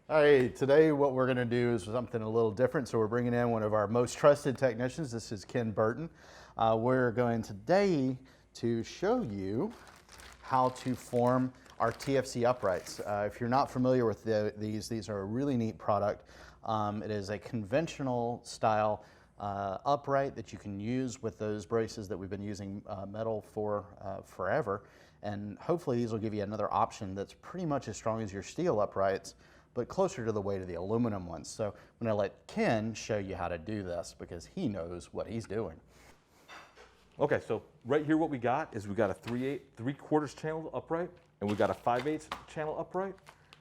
Hey, today what we're going to do is something a little different. So we're bringing in one of our most trusted technicians. This is Ken Burton. We're going today to show you how to form our TFC uprights. If you're not familiar with these are a really neat product. It is a conventional style upright that you can use with those braces that we've been using metal for forever. And hopefully these will give you another option that's pretty much as strong as your steel uprights, but closer to the weight of the aluminum ones. So I'm going to let Ken show you how to do this because he knows what he's doing. Okay, so right here what we got is we got a 3/4 channel upright, and we got a 5/8 channel upright.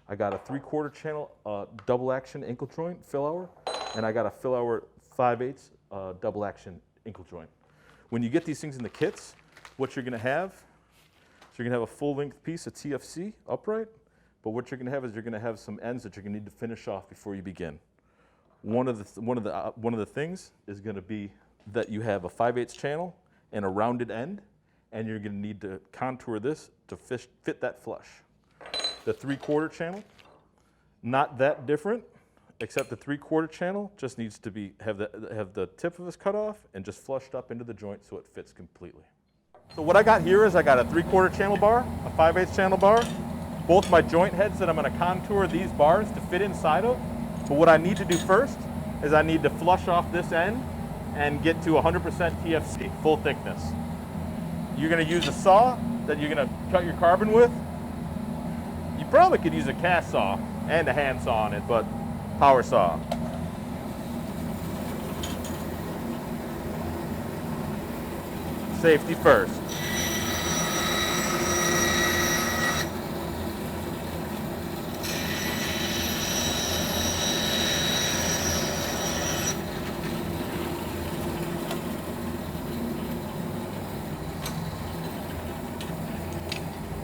I got a 3/4 channel double action ankle joint Fillauer, and I got a Fillauer 5/8 double action ankle joint. When you get these things in the kits, what you're gonna have is you're gonna have a full length piece of TFC upright, but what you're gonna have is you're gonna have some ends that you're gonna need to finish off before you begin. One of the things is gonna be that you have a 5/8 channel and a rounded end, and you're gonna need to contour this to fit that flush. The 3/4 channel, not that different, except the 3/4 channel just needs to have the tip of this cut off and just flushed up into the joint so it fits completely. So what I got here is I got a 3/4 channel bar, a 5/8 channel bar, both my joint heads that I'm gonna contour these bars to fit inside of. But what I need to do first is I need to flush off this end and get to 100% TFC, full thickness. You're gonna use a saw that you're gonna cut your carbon with. You probably could use a cast saw and a hand saw on it, but power saw. Safety first.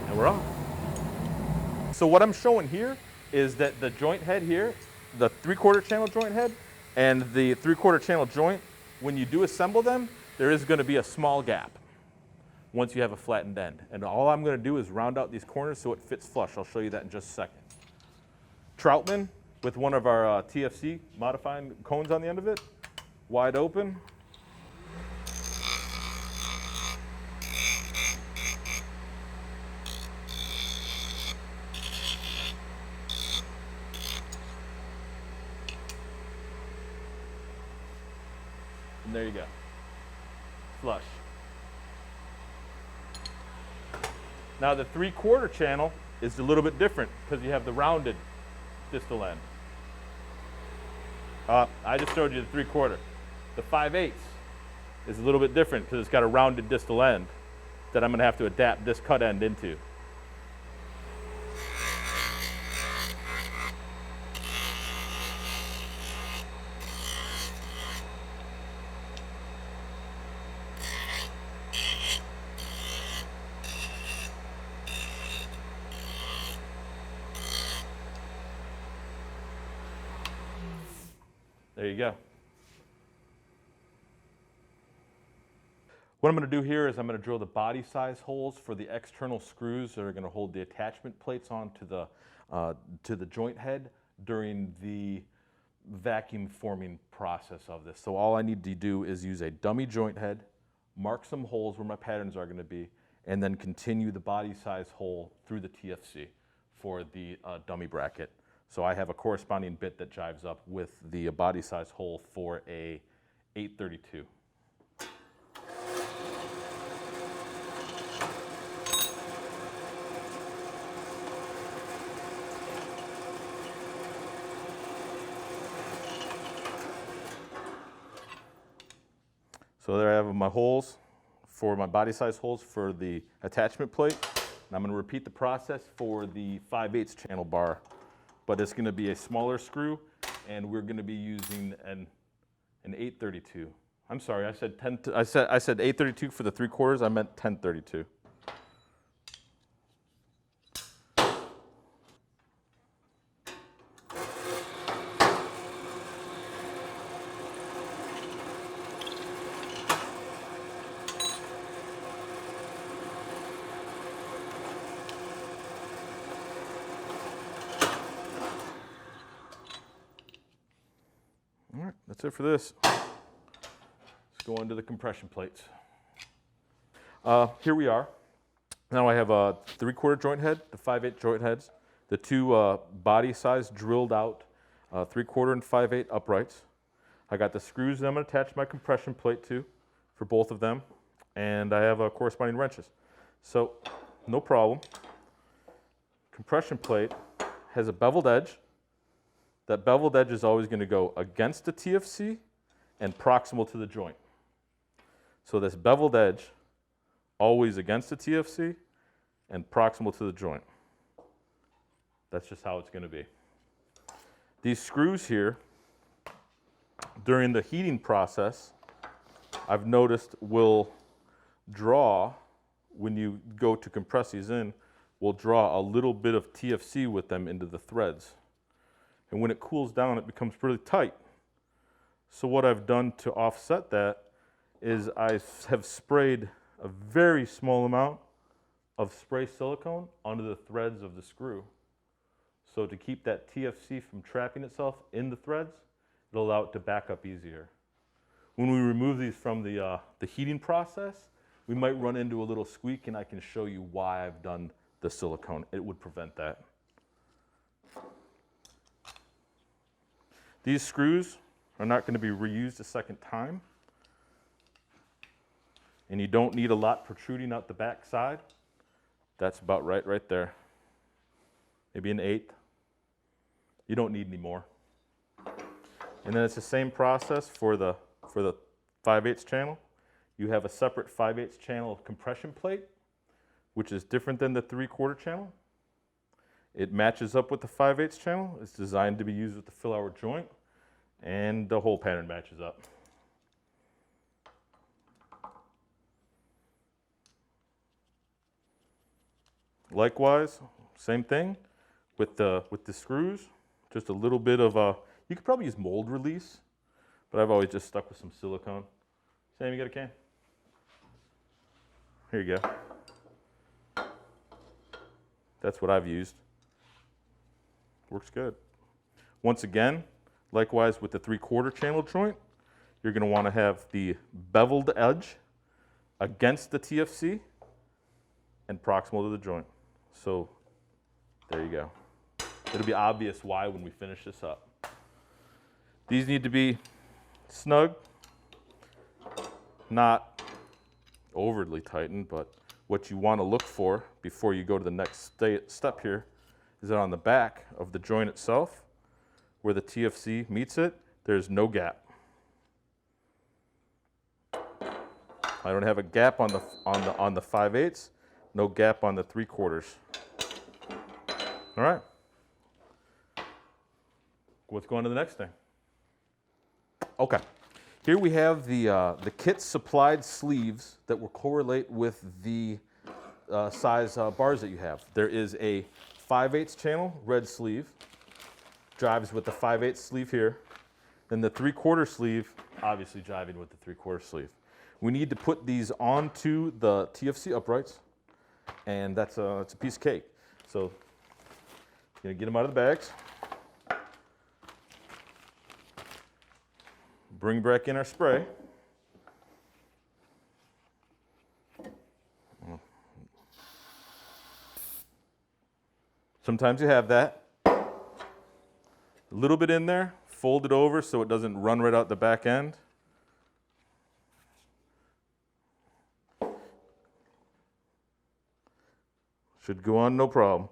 And we're off. So what I'm showing here is that the joint head here, the 3/4 channel joint head and the 3/4 channel joint, when you do assemble them, there is going to be a small gap once you have a flattened end. And all I'm going to do is round out these corners so it fits flush. I'll show you that in just a second. Troutman with one of our TFC modifying cones on the end of it, wide open. And there you go, flush. Now the 3/4 channel is a little bit different because you have the rounded distal end. I just showed you the 3/4. The 5/8 is a little bit different because it's got a rounded distal end that I'm gonna have to adapt this cut end into. There you go. What I'm going to do here is I'm going to drill the body size holes for the external screws that are going to hold the attachment plates onto the joint head during the vacuum forming process of this. So all I need to do is use a dummy joint head, mark some holes where my patterns are going to be, and then continue the body size hole through the TFC for the dummy bracket. So I have a corresponding bit that jives up with the body size hole for a 832. So there I have my holes for my body size holes for the attachment plate. And I'm going to repeat the process for the 5/8 channel bar. But it's going to be a smaller screw, and we're going to be using an 832. I'm sorry, I said 832 for the 3/4. I meant 1032. That's it for this. Let's go into the compression plates. Here we are. Now I have a 3/4 joint head, the 5/8 joint heads, the two body size drilled out 3/4 and 5/8 uprights. I got the screws that I'm going to attach my compression plate to for both of them, and I have corresponding wrenches. So no problem. Compression plate has a beveled edge. That beveled edge is always going to go against the TFC and proximal to the joint. So this beveled edge always against the TFC and proximal to the joint. That's just how it's going to be. These screws here, during the heating process, I've noticed will draw, when you go to compress these in, will draw a little bit of TFC with them into the threads. And when it cools down, it becomes pretty tight. So what I've done to offset that is I have sprayed a very small amount of spray silicone onto the threads of the screw. So to keep that TFC from trapping itself in the threads, it'll allow it to back up easier. When we remove these from the heating process, we might run into a little squeak, and I can show you why I've done the silicone. It would prevent that. These screws are not going to be reused a second time. And you don't need a lot protruding out the back side. That's about right there. Maybe an 1/8. You don't need any more. And then it's the same process for the 5/8 channel. You have a separate 5/8 channel compression plate, which is different than the 3/4 channel. It matches up with the 5/8 channel. It's designed to be used with the Fillauer joint, and the hole pattern matches up. Likewise, same thing with the screws. Just a little bit of you could probably use mold release, but I've always just stuck with some silicone. Sam, you got a can? Here you go. That's what I've used. Works good. Once again, likewise with the 3/4 channel joint, you're going to want to have the beveled edge against the TFC and proximal to the joint. So there you go. It'll be obvious why when we finish this up. These need to be snug, not overly tightened, but what you want to look for before you go to the next step here is that on the back of the joint itself, where the TFC meets it, there's no gap. I don't have a gap on the 5/8, no gap on the 3/4. All right. Let's go on to the next thing. Okay. Here we have the kit supplied sleeves that will correlate with the size bars that you have. There is a 5/8 channel red sleeve, drives with the 5/8 sleeve here. Then the 3/4 sleeve, obviously driving with the 3/4 sleeve. We need to put these onto the TFC uprights, and that's a piece of cake. So, gonna get them out of the bags. Bring back in our spray. Sometimes you have that. A little bit in there, fold it over so it doesn't run right out the back end. Should go on no problem.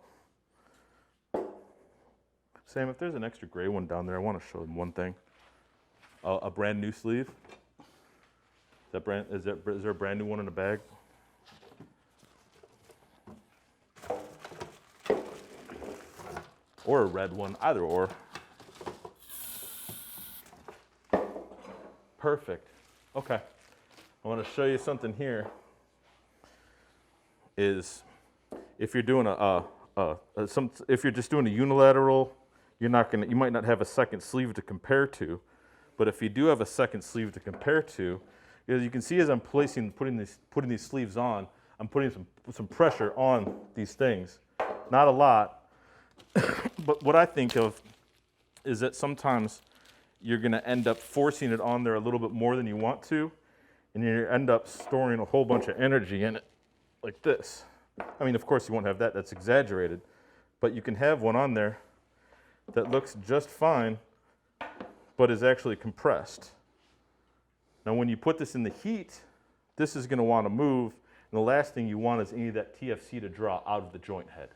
Sam, if there's an extra gray one down there, I want to show them one thing. A brand new sleeve. Is there a brand new one in the bag? Or a red one, either or. Perfect. Okay. I want to show you something here. Is if you're doing if you're just doing a unilateral, you might not have a second sleeve to compare to. But if you do have a second sleeve to compare to, as you can see as I'm putting these sleeves on, I'm putting some pressure on these things. Not a lot, but what I think of is that sometimes you're going to end up forcing it on there a little bit more than you want to, and you end up storing a whole bunch of energy in it, like this. I mean, of course, you won't have that. That's exaggerated. But you can have one on there that looks just fine, but is actually compressed. Now, when you put this in the heat, this is going to want to move, and the last thing you want is any of that TFC to draw out of the joint head.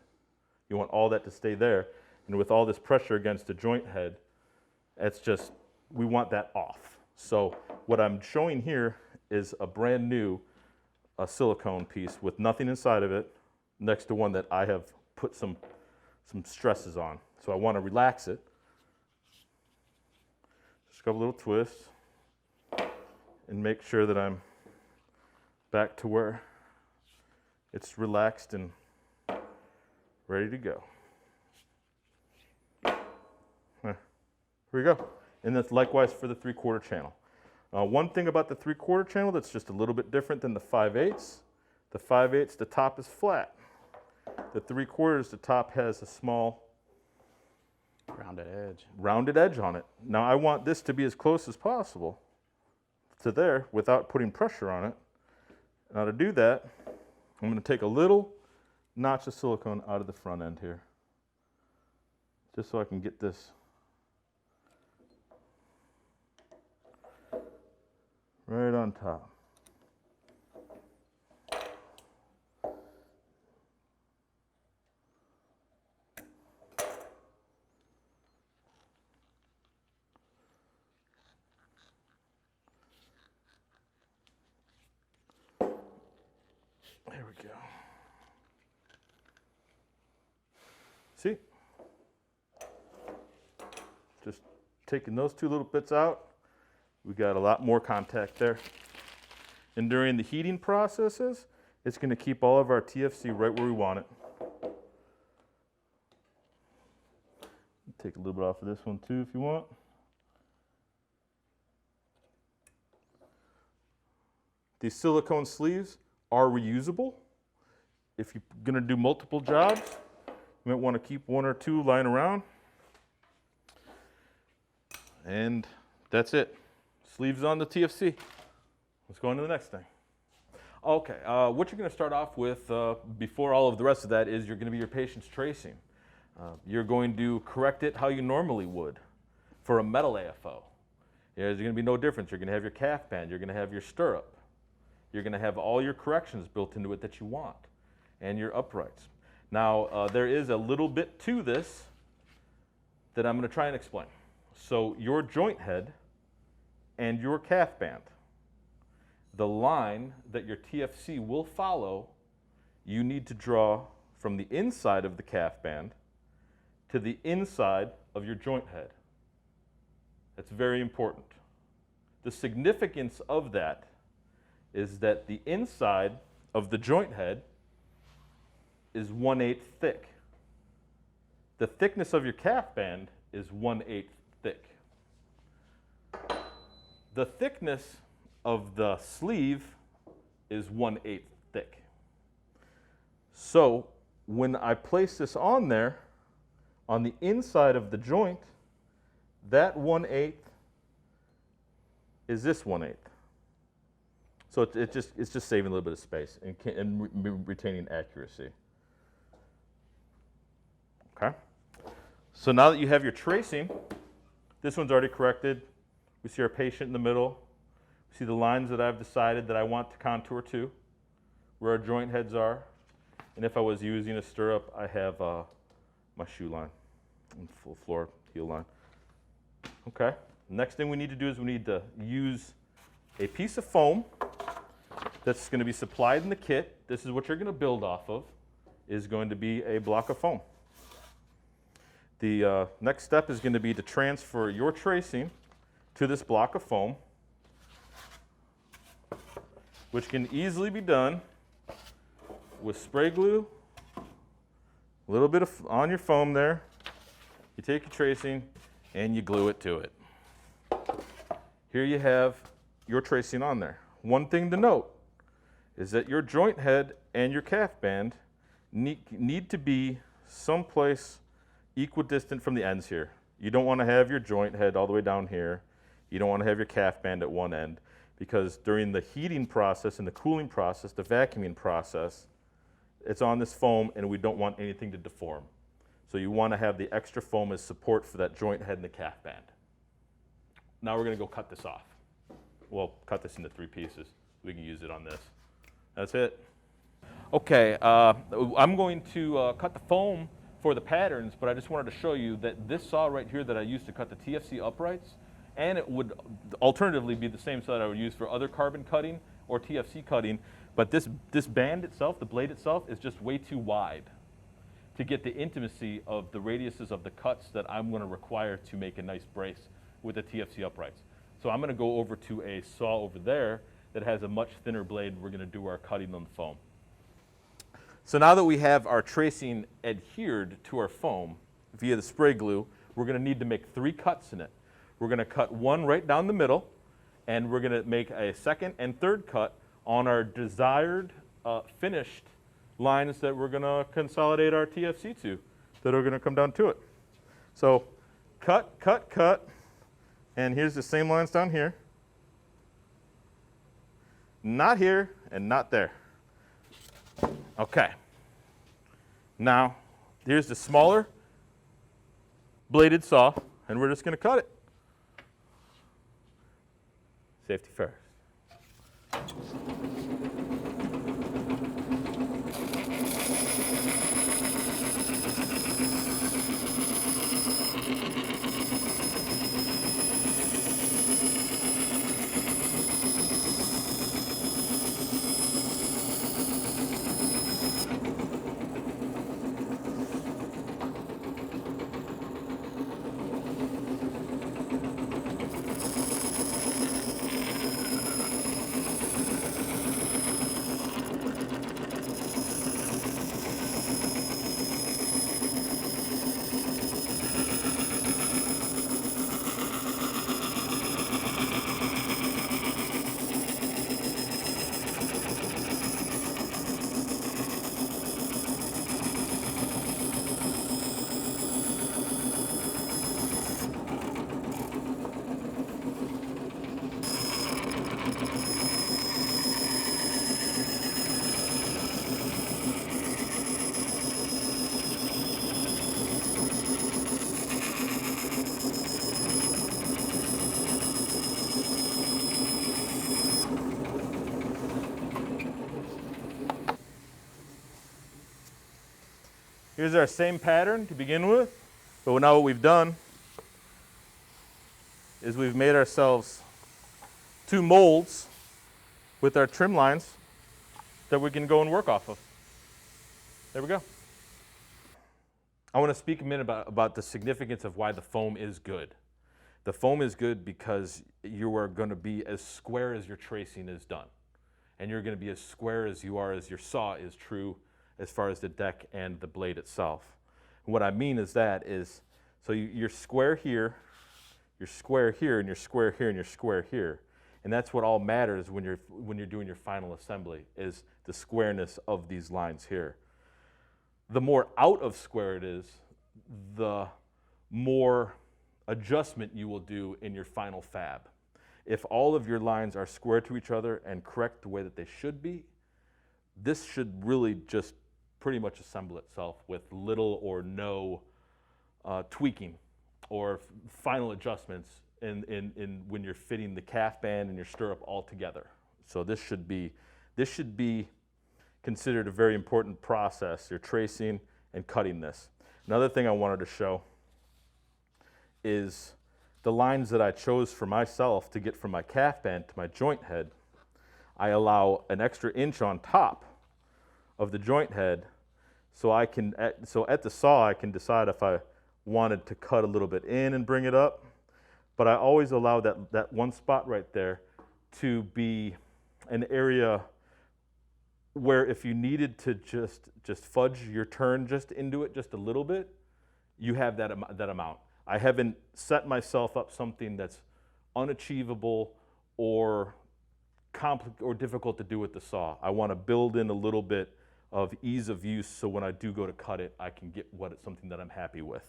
You want all that to stay there, and with all this pressure against the joint head, it's just, we want that off. So what I'm showing here is a brand new silicone piece with nothing inside of it, next to one that I have put some stresses on. So I want to relax it. Just a couple little twists and make sure that I'm back to where it's relaxed and ready to go. Here we go. And that's likewise for the 3/4 channel. One thing about the 3/4 channel that's just a little bit different than the 5/8. The 5/8, the top is flat. The 3/4, the top has a small rounded edge on it. Now I want this to be as close as possible to there without putting pressure on it. Now to do that, I'm going to take a little notch of silicone out of the front end here, just so I can get this right on top. There we go. See? Just taking those two little bits out, we got a lot more contact there. And during the heating processes, it's going to keep all of our TFC right where we want it. Take a little bit off of this one too if you want. These silicone sleeves are reusable. If you're going to do multiple jobs, you might want to keep one or two lying around. And that's it. Sleeves on the TFC. Let's go on to the next thing. Okay, what you're going to start off with before all of the rest of that is you're going to be your patient's tracing. You're going to correct it how you normally would for a metal AFO. There's going to be no difference. You're going to have your calf band. You're going to have your stirrup. You're going to have all your corrections built into it that you want, and your uprights. Now, there is a little bit to this that I'm going to try and explain. So your joint head and your calf band, the line that your TFC will follow, you need to draw from the inside of the calf band to the inside of your joint head. That's very important. The significance of that is that the inside of the joint head is 1/8 thick. The thickness of your calf band is 1/8 thick. The thickness of the sleeve is 1/8 thick. So when I place this on there, on the inside of the joint, that 1/8 is this 1/8. So it's just saving a little bit of space and retaining accuracy. Okay. So now that you have your tracing, this one's already corrected. We see our patient in the middle. We see the lines that I've decided that I want to contour to, where our joint heads are. And if I was using a stirrup, I have my shoe line and full floor heel line. Okay. Next thing we need to do is we need to use a piece of foam that's going to be supplied in the kit. This is what you're going to build off of, is going to be a block of foam. The next step is going to be to transfer your tracing to this block of foam, which can easily be done with spray glue, a little bit on your foam there. You take your tracing and you glue it to it. Here you have your tracing on there. One thing to note is that your joint head and your calf band need to be someplace equidistant from the ends here. You don't want to have your joint head all the way down here. You don't want to have your calf band at one end, because during the heating process and the cooling process, the vacuuming process, it's on this foam, and we don't want anything to deform. So you want to have the extra foam as support for that joint head and the calf band. Now we're going to go cut this off. We'll cut this into 3 pieces. We can use it on this. That's it. Okay, I'm going to cut the foam for the patterns, but I just wanted to show you that this saw right here that I used to cut the TFC uprights, and it would alternatively be the same saw that I would use for other carbon cutting or TFC cutting, but this band itself, the blade itself, is just way too wide to get the intimacy of the radiuses of the cuts that I'm going to require to make a nice brace with the TFC uprights. So I'm going to go over to a saw over there that has a much thinner blade. We're going to do our cutting on the foam. So now that we have our tracing adhered to our foam via the spray glue, we're going to need to make 3 cuts in it. We're going to cut 1 right down the middle, and we're going to make a 2nd and 3rd cut on our desired finished lines that we're going to consolidate our TFC to, that are going to come down to it. So cut, cut, cut, and here's the same lines down here. Not here and not there. Okay. Now, here's the smaller bladed saw, and we're just going to cut it. Safety first. Here's our same pattern to begin with, but now what we've done is we've made ourselves 2 molds with our trim lines that we can go and work off of. There we go. I want to speak a minute about the significance of why the foam is good. The foam is good because you are going to be as square as your tracing is done, and you're going to be as square as you are as your saw is true as far as the deck and the blade itself. And what I mean is so you're square here, you're square here, and you're square here, and you're square here. And that's what all matters when you're doing your final assembly, is the squareness of these lines here. The more out of square it is, the more adjustment you will do in your final fab. If all of your lines are square to each other and correct the way that they should be, this should really just pretty much assemble itself with little or no tweaking or final adjustments in when you're fitting the calf band and your stirrup all together. So this should be considered a very important process. You're tracing and cutting this. Another thing I wanted to show is the lines that I chose for myself to get from my calf band to my joint head. I allow an extra inch on top of the joint head, so at the saw I can decide if I wanted to cut a little bit in and bring it up, but I always allow that one spot right there to be an area where if you needed to just fudge your turn just into it just a little bit, you have that amount. I haven't set myself up something that's unachievable or difficult to do with the saw. I want to build in a little bit of ease of use, so when I do go to cut it, I can get something that I'm happy with.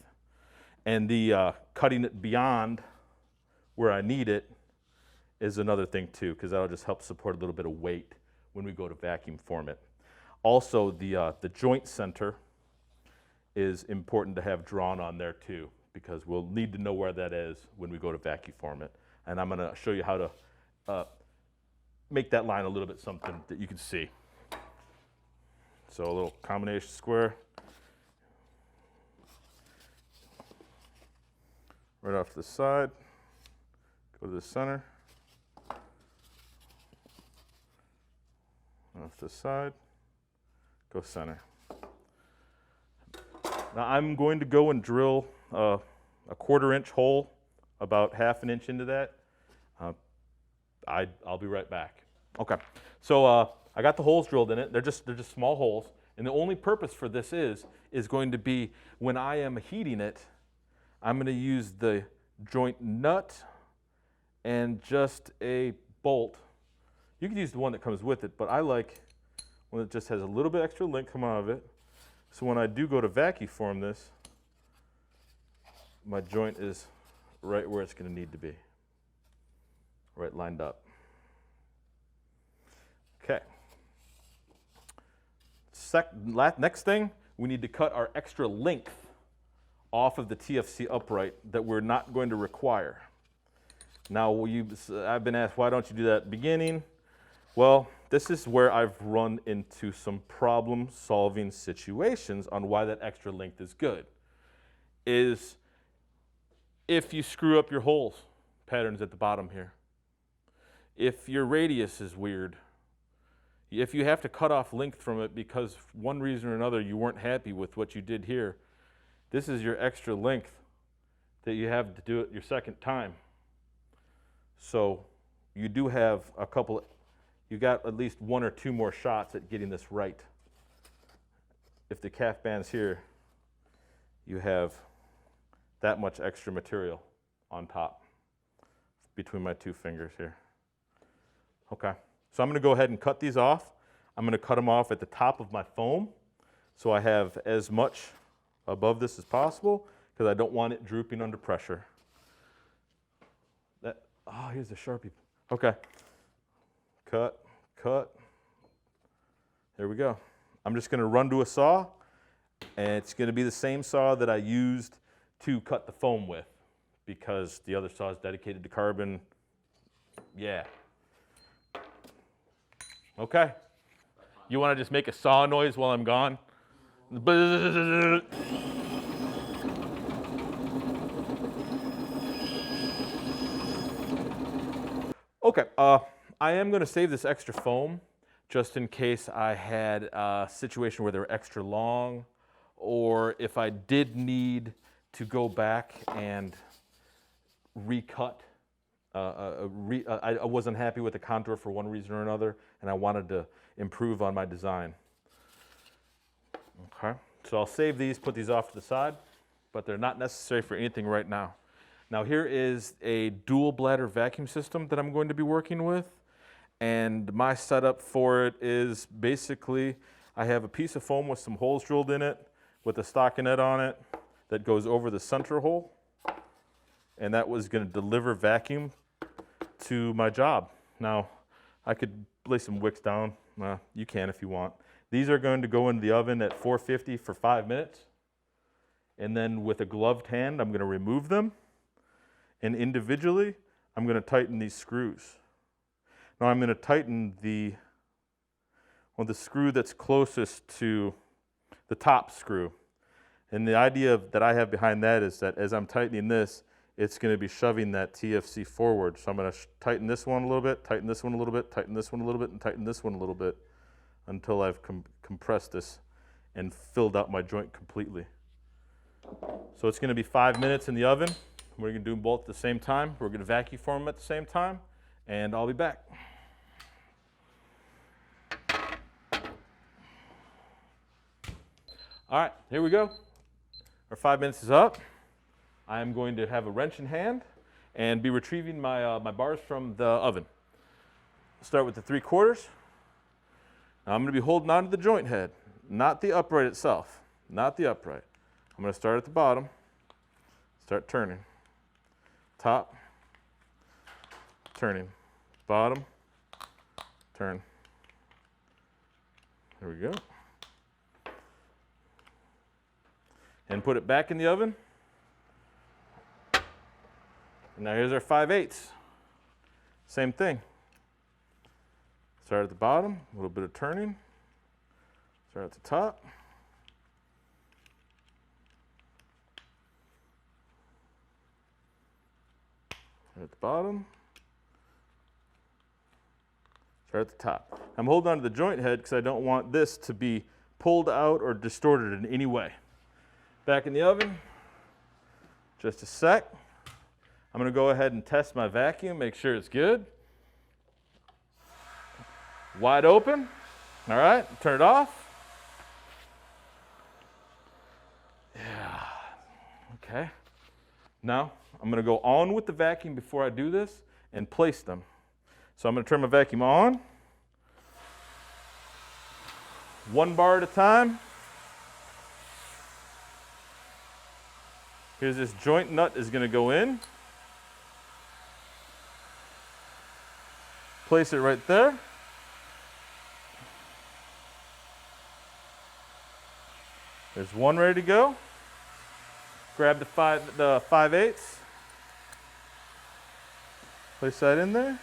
And the cutting it beyond where I need it is another thing too, because that'll just help support a little bit of weight when we go to vacuum form it. Also, the joint center is important to have drawn on there too, because we'll need to know where that is when we go to vacuum form it. And I'm going to show you how to make that line a little bit something that you can see. So a little combination square. Right off to the side, go to the center. Off to the side, go center. Now I'm going to go and drill a 1/4 inch hole, about 1/2 inch into that. I'll be right back. Okay, so I got the holes drilled in it. They're just small holes, and the only purpose for this is going to be when I am heating it, I'm going to use the joint nut and just a bolt. You can use the one that comes with it, but I like one that just has a little bit extra length come out of it. So when I do go to vacuum form this, my joint is right where it's going to need to be, right lined up. Okay. Next thing, we need to cut our extra length off of the TFC upright that we're not going to require. Now, I've been asked, why don't you do that at the beginning? Well, this is where I've run into some problem-solving situations on why that extra length is good. Is if you screw up your holes patterns at the bottom here, if your radius is weird, if you have to cut off length from it because for one reason or another you weren't happy with what you did here, this is your extra length that you have to do it your second time. So you do have a couple, you got at least 1 or 2 more shots at getting this right. If the calf band's here, you have that much extra material on top between my 2 fingers here. Okay, so I'm going to go ahead and cut these off. I'm going to cut them off at the top of my foam so I have as much above this as possible because I don't want it drooping under pressure. Oh, here's the Sharpie. Okay, cut. There we go. I'm just going to run to a saw, and it's going to be the same saw that I used to cut the foam with because the other saw is dedicated to carbon. Yeah. Okay. You want to just make a saw noise while I'm gone? Okay, I am going to save this extra foam just in case I had a situation where they were extra long, or if I did need to go back and recut. I wasn't happy with the contour for one reason or another, and I wanted to improve on my design. Okay, so I'll save these, put these off to the side, but they're not necessary for anything right now. Now here is a dual bladder vacuum system that I'm going to be working with, and my setup for it is basically I have a piece of foam with some holes drilled in it with a stockinette on it that goes over the center hole, and that was going to deliver vacuum to my job. Now I could lay some wicks down, you can if you want. These are going to go in the oven at 450 for 5 minutes, and then with a gloved hand I'm going to remove them. And individually, I'm going to tighten these screws. Now I'm going to tighten the screw that's closest to the top screw. And the idea that I have behind that is that as I'm tightening this, it's going to be shoving that TFC forward. So I'm going to tighten this one a little bit, tighten this one a little bit, tighten this one a little bit, and tighten this one a little bit until I've compressed this and filled out my joint completely. So it's going to be 5 minutes in the oven. We're going to do them both at the same time. We're going to vacuum form them at the same time, and I'll be back. All right, here we go. Our 5 minutes is up. I am going to have a wrench in hand and be retrieving my, my bars from the oven. Start with the 3/4. Now I'm going to be holding on to the joint head, not the upright itself, not the upright. I'm going to start at the bottom. Start turning. Top, turning. Bottom, turn. There we go. And put it back in the oven. And now here's our 5/8. Same thing. Start at the bottom, a little bit of turning. Start at the top. Start at the bottom. Start at the top. I'm holding on to the joint head because I don't want this to be pulled out or distorted in any way. Back in the oven, just a sec. I'm going to go ahead and test my vacuum, make sure it's good. Wide open. All right, turn it off. Yeah, okay. Now, I'm going to go on with the vacuum before I do this and place them. So I'm going to turn my vacuum on. 1 bar at a time. Here's this joint nut is going to go in. Place it right there. There's one ready to go. Grab the 5/8. Place that in there.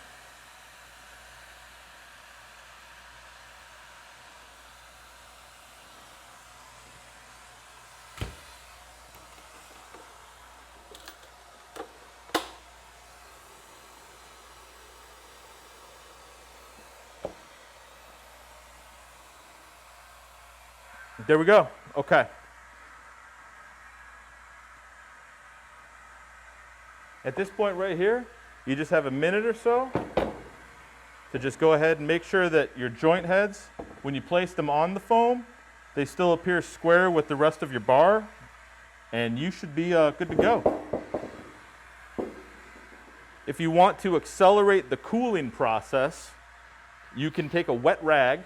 There we go. Okay. At this point right here, you just have a minute or so to just go ahead and make sure that your joint heads, when you place them on the foam, they still appear square with the rest of your bar, and you should be good to go. If you want to accelerate the cooling process, you can take a wet rag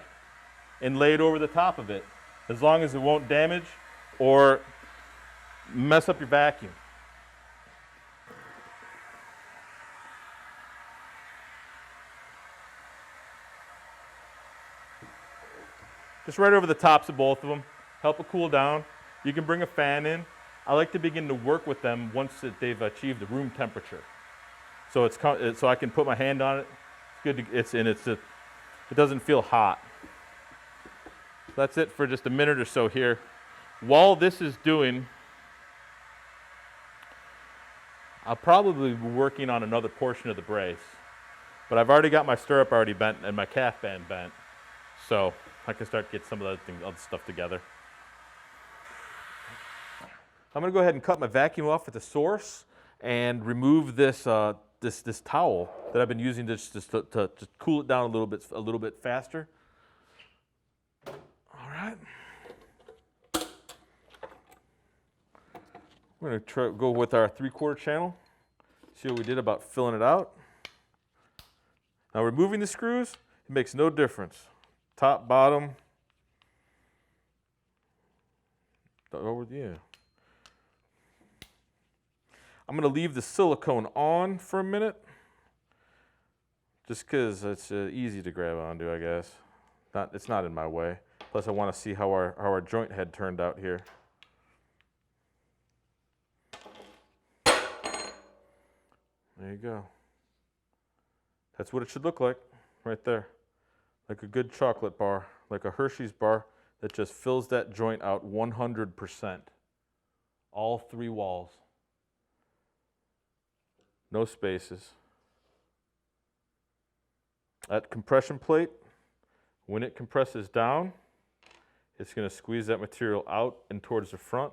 and lay it over the top of it, as long as it won't damage or mess up your vacuum. Just right over the tops of both of them, help it cool down. You can bring a fan in. I like to begin to work with them once they've achieved the room temperature. So so I can put my hand on it. It's good. It doesn't feel hot. That's it for just a minute or so here. While this is doing, I'll probably be working on another portion of the brace. But I've already got my stirrup already bent and my calf band bent. So I can start to get some of the other stuff together. I'm going to go ahead and cut my vacuum off at the source and remove this this towel that I've been using to cool it down a little bit faster. All right. We're going to go with our 3/4 channel. See what we did about filling it out. Now removing the screws, it makes no difference. Top, bottom. Yeah. I'm going to leave the silicone on for a minute, just because it's easy to grab onto, I guess. It's not in my way. Plus, I want to see how our joint head turned out here. There you go. That's what it should look like, right there. Like a good chocolate bar, like a Hershey's bar that just fills that joint out 100%. All 3 walls. No spaces. That compression plate, when it compresses down, it's going to squeeze that material out and towards the front,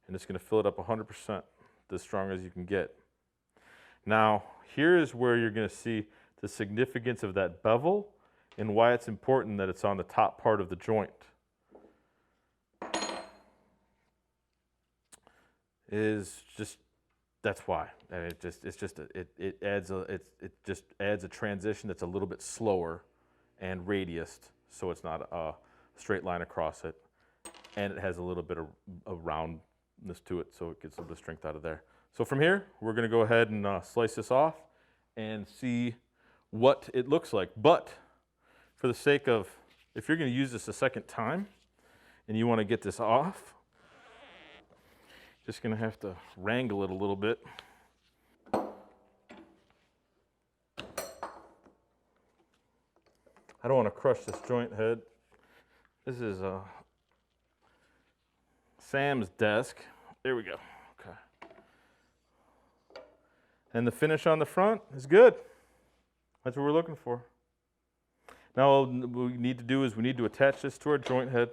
and it's going to fill it up 100%, as strong as you can get. Now, here is where you're going to see the significance of that bevel and why it's important that it's on the top part of the joint. That's why. I mean, it just adds a transition that's a little bit slower and radiused, so it's not a straight line across it, and it has a little bit of roundness to it, so it gets a little bit of strength out of there. So from here, we're going to go ahead and slice this off and see what it looks like. But for the sake of, if you're going to use this a second time and you want to get this off, just going to have to wrangle it a little bit. I don't want to crush this joint head. This is Sam's desk. There we go. Okay. And the finish on the front is good. That's what we're looking for. Now what we need to do is we need to attach this to our joint head.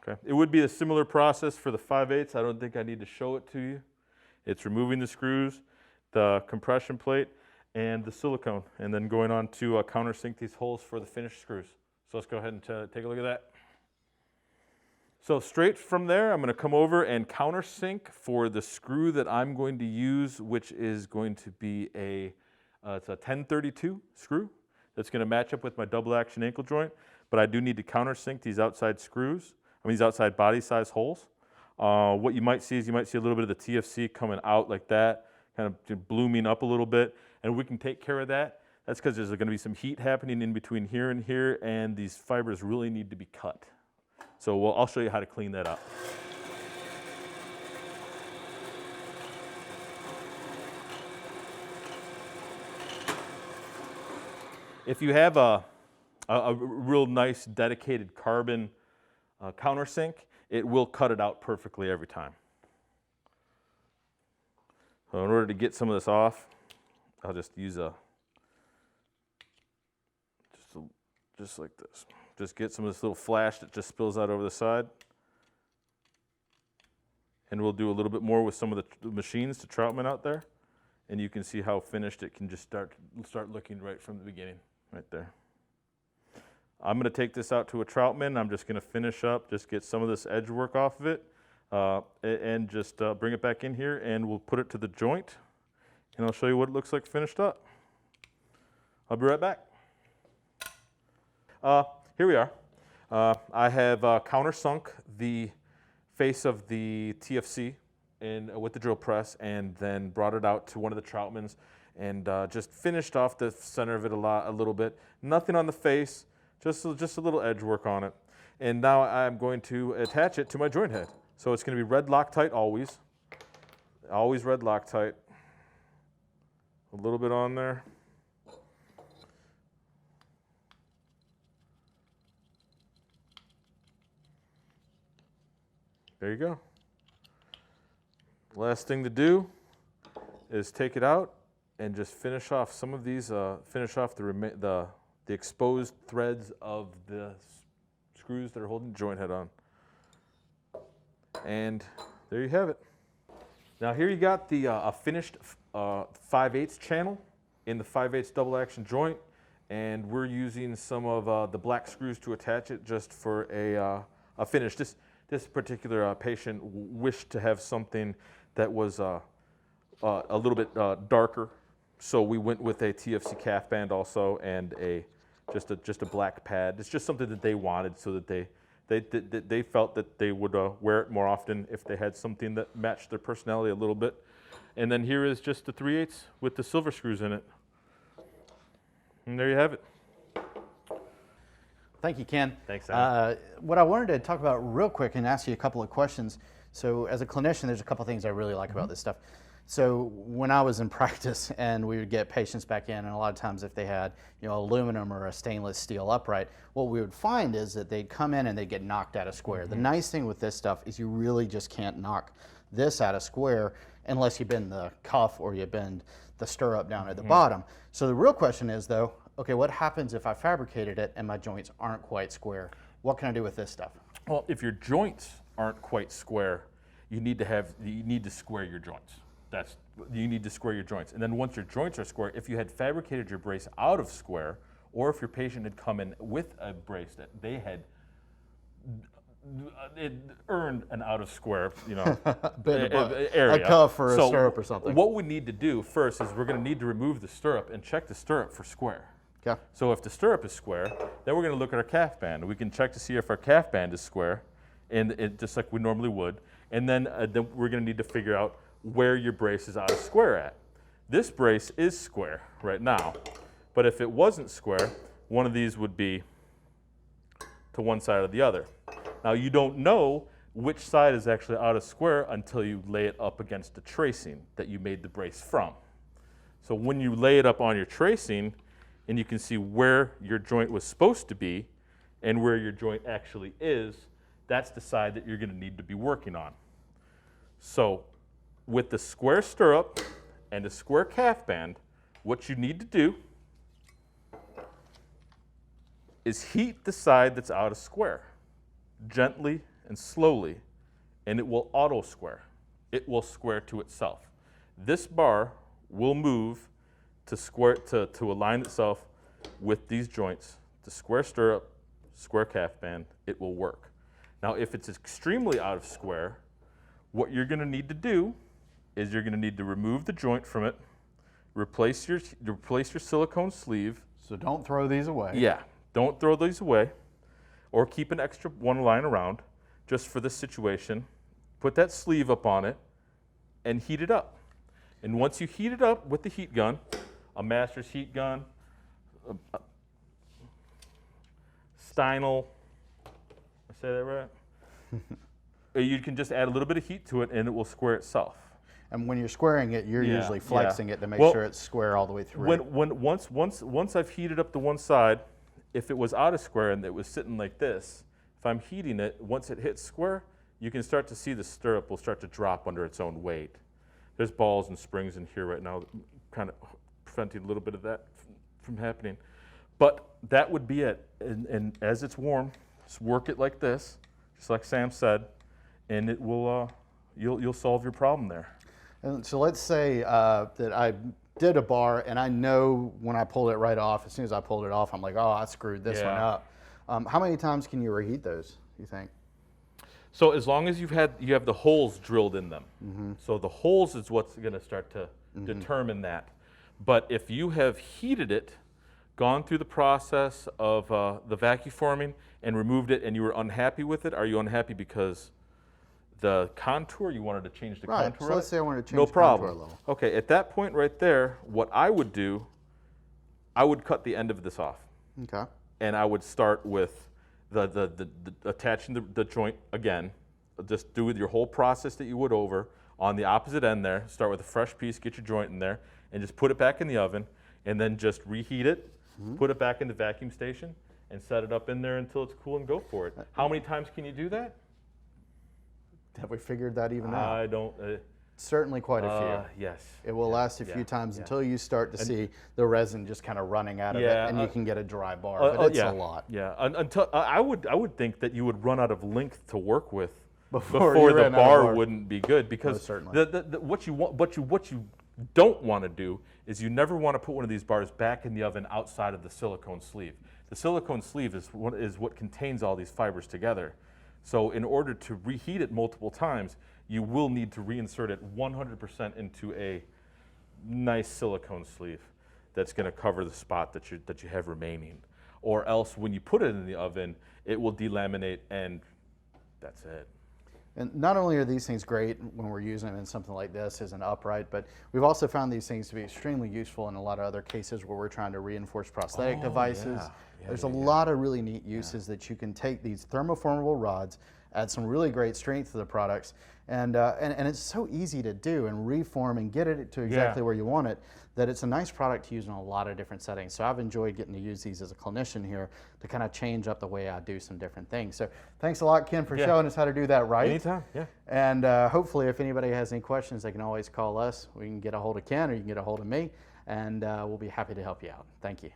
Okay. It would be a similar process for the 5/8. I don't think I need to show it to you. It's removing the screws, the compression plate, and the silicone, and then going on to countersink these holes for the finished screws. So let's go ahead and take a look at that. So straight from there, I'm going to come over and countersink for the screw that I'm going to use, which is going to be it's a 1032 screw. That's going to match up with my double action ankle joint, but I do need to countersink these outside screws, these outside body size holes. What you might see is you might see a little bit of the TFC coming out like that, kind of blooming up a little bit, and we can take care of that. That's because there's going to be some heat happening in between here and here, and these fibers really need to be cut. So I'll show you how to clean that up. If you have a real nice dedicated carbon countersink, it will cut it out perfectly every time. So in order to get some of this off, I'll just use just like this. Just get some of this little flash that just spills out over the side. And we'll do a little bit more with some of the machines to Troutman out there. And you can see how finished it can just start looking right from the beginning, right there. I'm going to take this out to a Troutman. I'm just going to finish up, just get some of this edge work off of it, and just bring it back in here, and we'll put it to the joint, and I'll show you what it looks like finished up. I'll be right back. Here we are. I have countersunk the face of the TFC with the drill press, and then brought it out to one of the Troutmans, and just finished off the center of it a little bit. Nothing on the face, just a little edge work on it. And now I'm going to attach it to my joint head. So it's going to be red Loctite always. Always red Loctite. A little bit on there. There you go. Last thing to do is take it out and just finish off some of these, finish off the exposed threads of the screws that are holding the joint head on. And there you have it. Now here you got the a finished 5/8 channel in the 5/8 double action joint, and we're using some of the black screws to attach it just for a finish. This particular patient wished to have something that was a little bit darker, so we went with a TFC calf band also, and just a black pad. It's just something that they wanted, so that they felt that they would wear it more often if they had something that matched their personality a little bit. And then here is just the 3/8 with the silver screws in it. And there you have it. Thank you, Ken. Thanks, Adam. What I wanted to talk about real quick and ask you a couple of questions. So as a clinician, there's a couple of things I really like about this stuff. So when I was in practice and we would get patients back in, and a lot of times if they had, aluminum or a stainless steel upright, what we would find is that they'd come in and they'd get knocked out of square. The nice thing with this stuff is you really just can't knock this out of square unless you bend the cuff or you bend the stirrup down at the bottom. So the real question is though, okay, what happens if I fabricated it and my joints aren't quite square? What can I do with this stuff? Well, if your joints aren't quite square, you need to square your joints. You need to square your joints. And then once your joints are square, if you had fabricated your brace out of square, or if your patient had come in with a brace that they had earned an out of square, area. A cuff or a stirrup or something. What we need to do first is we're going to need to remove the stirrup and check the stirrup for square. Okay. So if the stirrup is square, then we're going to look at our calf band. We can check to see if our calf band is square, and just like we normally would. And then we're going to need to figure out where your brace is out of square at. This brace is square right now, but if it wasn't square, one of these would be to one side or the other. Now you don't know which side is actually out of square until you lay it up against the tracing that you made the brace from. So when you lay it up on your tracing, and you can see where your joint was supposed to be and where your joint actually is, that's the side that you're going to need to be working on. So with the square stirrup and the square calf band, what you need to do is heat the side that's out of square gently and slowly, and it will auto square. It will square to itself. This bar will move to square to align itself with these joints. The square stirrup, square calf band, it will work. Now if it's extremely out of square, what you're going to need to do is you're going to need to remove the joint from it, replace your silicone sleeve. So don't throw these away. Yeah, don't throw these away, or keep an extra one lying around just for this situation. Put that sleeve up on it and heat it up. And once you heat it up with the heat gun, a master's heat gun, Steinel, I say that right? You can just add a little bit of heat to it and it will square itself. And when you're squaring it, you're usually flexing it to make sure it's square all the way through. Once I've heated up the one side, if it was out of square and it was sitting like this, if I'm heating it, once it hits square, you can start to see the stirrup will start to drop under its own weight. There's balls and springs in here right now, kind of preventing a little bit of that from happening. But that would be it. And as it's warm, just work it like this, just like Sam said, and it will, you'll solve your problem there. And so let's say that I did a bar and I know when I pulled it right off, as soon as I pulled it off, I'm like, oh, I screwed this one up. How many times can you reheat those, do you think? So as long as you have the holes drilled in them. Mm-hmm. So the holes is what's going to start to determine that. But if you have heated it, gone through the process of the vacuum forming and removed it, and you were unhappy with it, are you unhappy because the contour, you wanted to change the contour? So let's say I wanted to change no the problem. contour a little. Okay, at that point right there, what I would do, I would cut the end of this off. Okay. And I would start with the attaching the joint again. Just do your whole process that you would over on the opposite end there. Start with a fresh piece, get your joint in there, and just put it back in the oven, and then just reheat it, put it back in the vacuum station, and set it up in there until it's cool and go for it. How many times can you do that? Have we figured that even out? I don't. Certainly quite a few. Yes. It will last a few times until you start to see the resin just kind of running out of it, and you can get a dry bar. But it's a lot. Yeah. Until I would think that you would run out of length to work with before the bar wouldn't be good, because certainly. What you don't want to do is you never want to put one of these bars back in the oven outside of the silicone sleeve. The silicone sleeve is what contains all these fibers together. So in order to reheat it multiple times, you will need to reinsert it 100% into a nice silicone sleeve that's going to cover the spot that you have remaining. Or else when you put it in the oven, it will delaminate and that's it. And not only are these things great when we're using them in something like this as an upright, but we've also found these things to be extremely useful in a lot of other cases where we're trying to reinforce prosthetic devices. There's a lot of really neat uses that you can take these thermo-formable rods, add some really great strength to the products, and it's so easy to do and reform and get it to exactly where you want it, that it's a nice product to use in a lot of different settings. So I've enjoyed getting to use these as a clinician here to kind of change up the way I do some different things. So thanks a lot, Ken, for showing us how to do that right. Anytime, yeah. And hopefully if anybody has any questions, they can always call us. We can get a hold of Ken or you can get a hold of me, and we'll be happy to help you out. Thank you.